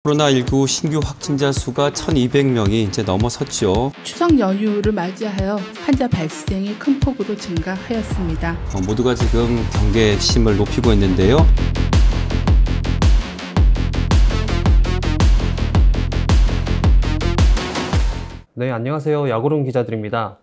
코로나19 신규 확진자 수가 1,200명이 이제 넘어섰죠. 추석 연휴를 맞이하여 환자 발생이 큰 폭으로 증가하였습니다. 모두가 지금 경계심을 높이고 있는데요. 네, 안녕하세요. 야구룸 기자들입니다.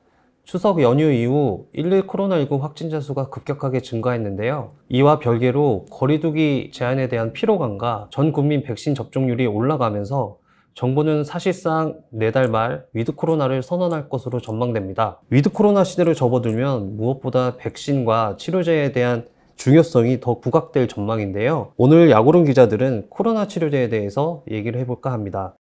추석 연휴 이후 일일 코로나19 확진자 수가 급격하게 증가했는데요. 이와 별개로 거리두기 제한에 대한 피로감과 전 국민 백신 접종률이 올라가면서 정부는 사실상 내달 말 위드 코로나를 선언할 것으로 전망됩니다. 위드 코로나 시대를 접어들면 무엇보다 백신과 치료제에 대한 중요성이 더 부각될 전망인데요. 오늘 야구룸 기자들은 코로나 치료제에 대해서 얘기를 해볼까 합니다.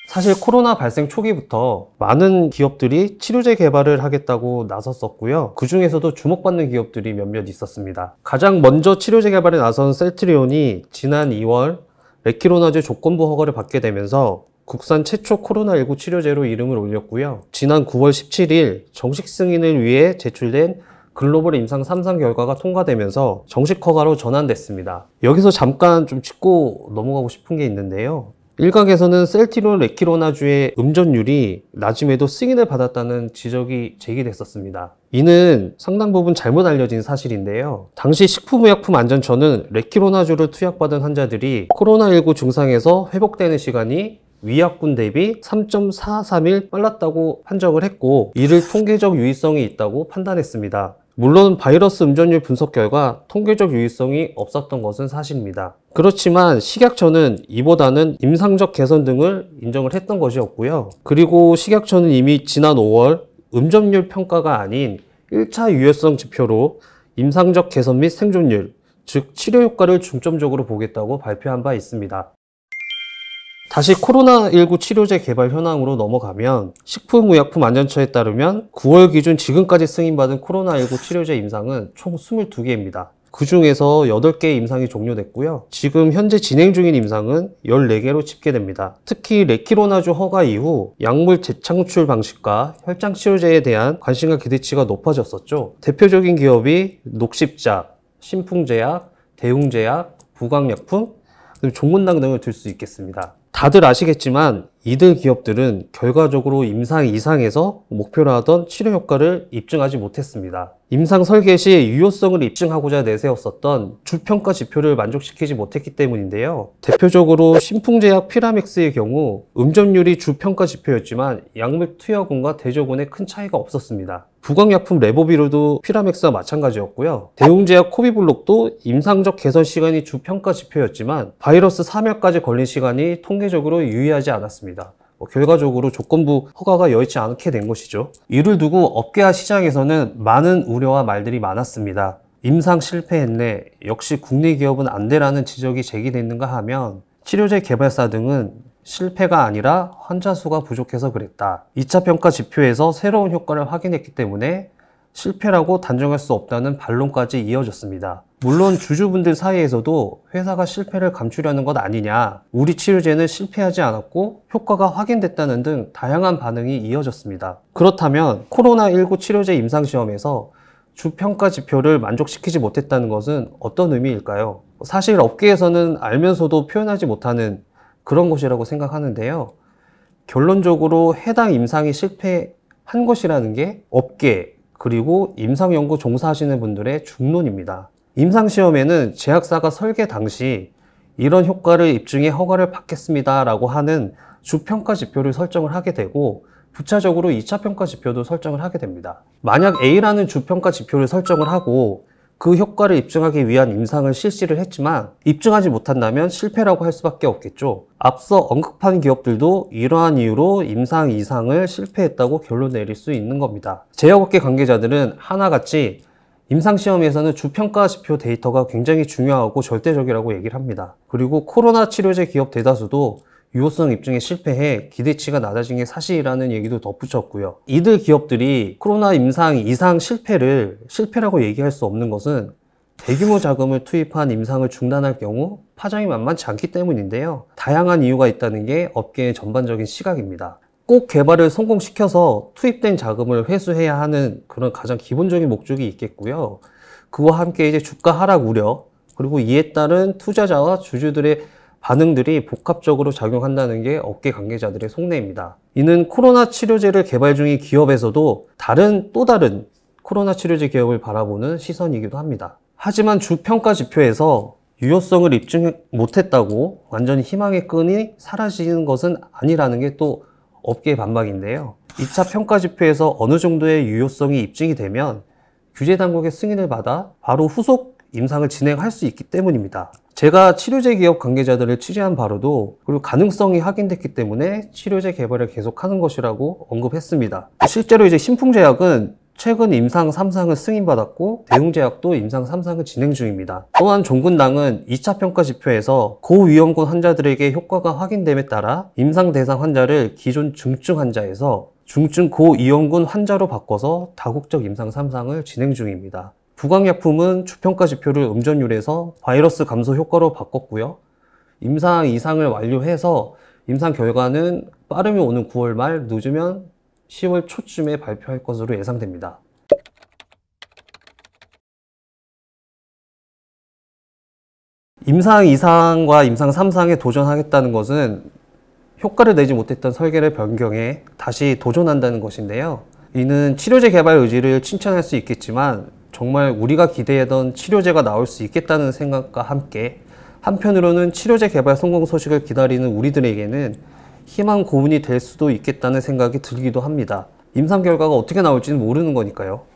사실 코로나 발생 초기부터 많은 기업들이 치료제 개발을 하겠다고 나섰었고요. 그 중에서도 주목받는 기업들이 몇몇 있었습니다. 가장 먼저 치료제 개발에 나선 셀트리온이 지난 2월 레키로나즈 조건부 허가를 받게 되면서 국산 최초 코로나19 치료제로 이름을 올렸고요. 지난 9월 17일 정식 승인을 위해 제출된 글로벌 임상 3상 결과가 통과되면서 정식 허가로 전환됐습니다. 여기서 잠깐 좀 짚고 넘어가고 싶은 게 있는데요. 일각에서는 셀트리온 레키로나주의 음전율이 낮음에도 승인을 받았다는 지적이 제기됐었습니다. 이는 상당 부분 잘못 알려진 사실인데요. 당시 식품의약품안전처는 레키로나주를 투약받은 환자들이 코로나19 증상에서 회복되는 시간이 위약군 대비 3.43일 빨랐다고 판정을 했고, 이를 통계적 유의성이 있다고 판단했습니다. 물론 바이러스 음전율 분석 결과 통계적 유의성이 없었던 것은 사실입니다. 그렇지만 식약처는 이보다는 임상적 개선 등을 인정을 했던 것이었고요. 그리고 식약처는 이미 지난 5월 음전율 평가가 아닌 1차 유효성 지표로 임상적 개선 및 생존율, 즉 치료 효과를 중점적으로 보겠다고 발표한 바 있습니다. 다시 코로나19 치료제 개발 현황으로 넘어가면 식품의약품안전처에 따르면 9월 기준 지금까지 승인받은 코로나19 치료제 임상은 총 22개입니다. 그 중에서 8개의 임상이 종료됐고요. 지금 현재 진행 중인 임상은 14개로 집계됩니다. 특히 레키로나주 허가 이후 약물 재창출 방식과 혈장 치료제에 대한 관심과 기대치가 높아졌었죠. 대표적인 기업이 녹십자, 신풍제약, 대웅제약, 부광약품, 종문당 등을 들 수 있겠습니다. 다들 아시겠지만 이들 기업들은 결과적으로 임상 이상에서 목표로 하던 치료 효과를 입증하지 못했습니다. 임상 설계 시 유효성을 입증하고자 내세웠었던 주평가 지표를 만족시키지 못했기 때문인데요. 대표적으로 신풍제약 피라맥스의 경우 음전율이 주평가 지표였지만 약물 투여군과 대조군에 큰 차이가 없었습니다. 부광약품 레보비루도 피라맥스와 마찬가지였고요. 대웅제약 코비블록도 임상적 개선 시간이 주평가 지표였지만 바이러스 사멸까지 걸린 시간이 통계적으로 유의하지 않았습니다. 결과적으로 조건부 허가가 여의치 않게 된 것이죠. 이를 두고 업계와 시장에서는 많은 우려와 말들이 많았습니다. 임상 실패했네, 역시 국내 기업은 안 돼라는 지적이 제기됐는가 하면 치료제 개발사 등은 실패가 아니라 환자 수가 부족해서 그랬다. 2차 평가 지표에서 새로운 효과를 확인했기 때문에 실패라고 단정할 수 없다는 반론까지 이어졌습니다. 물론 주주분들 사이에서도 회사가 실패를 감추려는 것 아니냐, 우리 치료제는 실패하지 않았고 효과가 확인됐다는 등 다양한 반응이 이어졌습니다. 그렇다면 코로나19 치료제 임상시험에서 주평가 지표를 만족시키지 못했다는 것은 어떤 의미일까요? 사실 업계에서는 알면서도 표현하지 못하는 그런 것이라고 생각하는데요. 결론적으로 해당 임상이 실패한 것이라는 게 업계 그리고 임상연구 종사하시는 분들의 중론입니다. 임상시험에는 제약사가 설계 당시 이런 효과를 입증해 허가를 받겠습니다 라고 하는 주평가 지표를 설정을 하게 되고, 부차적으로 2차 평가 지표도 설정을 하게 됩니다. 만약 A라는 주평가 지표를 설정을 하고 그 효과를 입증하기 위한 임상을 실시를 했지만 입증하지 못한다면 실패라고 할 수밖에 없겠죠. 앞서 언급한 기업들도 이러한 이유로 임상 이상을 실패했다고 결론 내릴 수 있는 겁니다. 제약업계 관계자들은 하나같이 임상시험에서는 주평가 지표 데이터가 굉장히 중요하고 절대적이라고 얘기를 합니다. 그리고 코로나 치료제 기업 대다수도 유효성 입증에 실패해 기대치가 낮아진 게 사실이라는 얘기도 덧붙였고요. 이들 기업들이 코로나 임상 이상 실패라고 얘기할 수 없는 것은 대규모 자금을 투입한 임상을 중단할 경우 파장이 만만치 않기 때문인데요. 다양한 이유가 있다는 게 업계의 전반적인 시각입니다. 꼭 개발을 성공시켜서 투입된 자금을 회수해야 하는 그런 가장 기본적인 목적이 있겠고요. 그와 함께 이제 주가 하락 우려, 그리고 이에 따른 투자자와 주주들의 반응들이 복합적으로 작용한다는 게 업계 관계자들의 속내입니다. 이는 코로나 치료제를 개발 중인 기업에서도 또 다른 코로나 치료제 기업을 바라보는 시선이기도 합니다. 하지만 주 평가 지표에서 유효성을 입증 못했다고 완전히 희망의 끈이 사라지는 것은 아니라는 게 또 업계의 반박인데요. 2차 평가 지표에서 어느 정도의 유효성이 입증이 되면 규제 당국의 승인을 받아 바로 후속 임상을 진행할 수 있기 때문입니다. 제가 치료제 기업 관계자들을 취재한 바로도 그리고 가능성이 확인됐기 때문에 치료제 개발을 계속하는 것이라고 언급했습니다. 실제로 이제 신풍제약은 최근 임상 3상을 승인받았고 대웅제약도 임상 3상을 진행 중입니다. 또한 종근당은 2차 평가 지표에서 고위험군 환자들에게 효과가 확인됨에 따라 임상 대상 환자를 기존 중증 환자에서 중증 고위험군 환자로 바꿔서 다국적 임상 3상을 진행 중입니다. 부광약품은 주평가 지표를 음전율에서 바이러스 감소 효과로 바꿨고요. 임상 2상을 완료해서 임상 결과는 빠르면 오는 9월 말, 늦으면 10월 초쯤에 발표할 것으로 예상됩니다. 임상 2상과 임상 3상에 도전하겠다는 것은 효과를 내지 못했던 설계를 변경해 다시 도전한다는 것인데요. 이는 치료제 개발 의지를 칭찬할 수 있겠지만 정말 우리가 기대하던 치료제가 나올 수 있겠다는 생각과 함께 한편으로는 치료제 개발 성공 소식을 기다리는 우리들에게는 희망 고문이 될 수도 있겠다는 생각이 들기도 합니다. 임상 결과가 어떻게 나올지는 모르는 거니까요.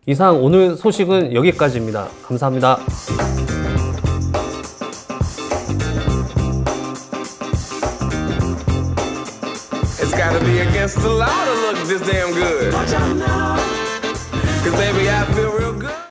이상 오늘 소식은 여기까지입니다. 감사합니다. It's gotta be against the law to look this damn good. 'Cause baby, I feel real good.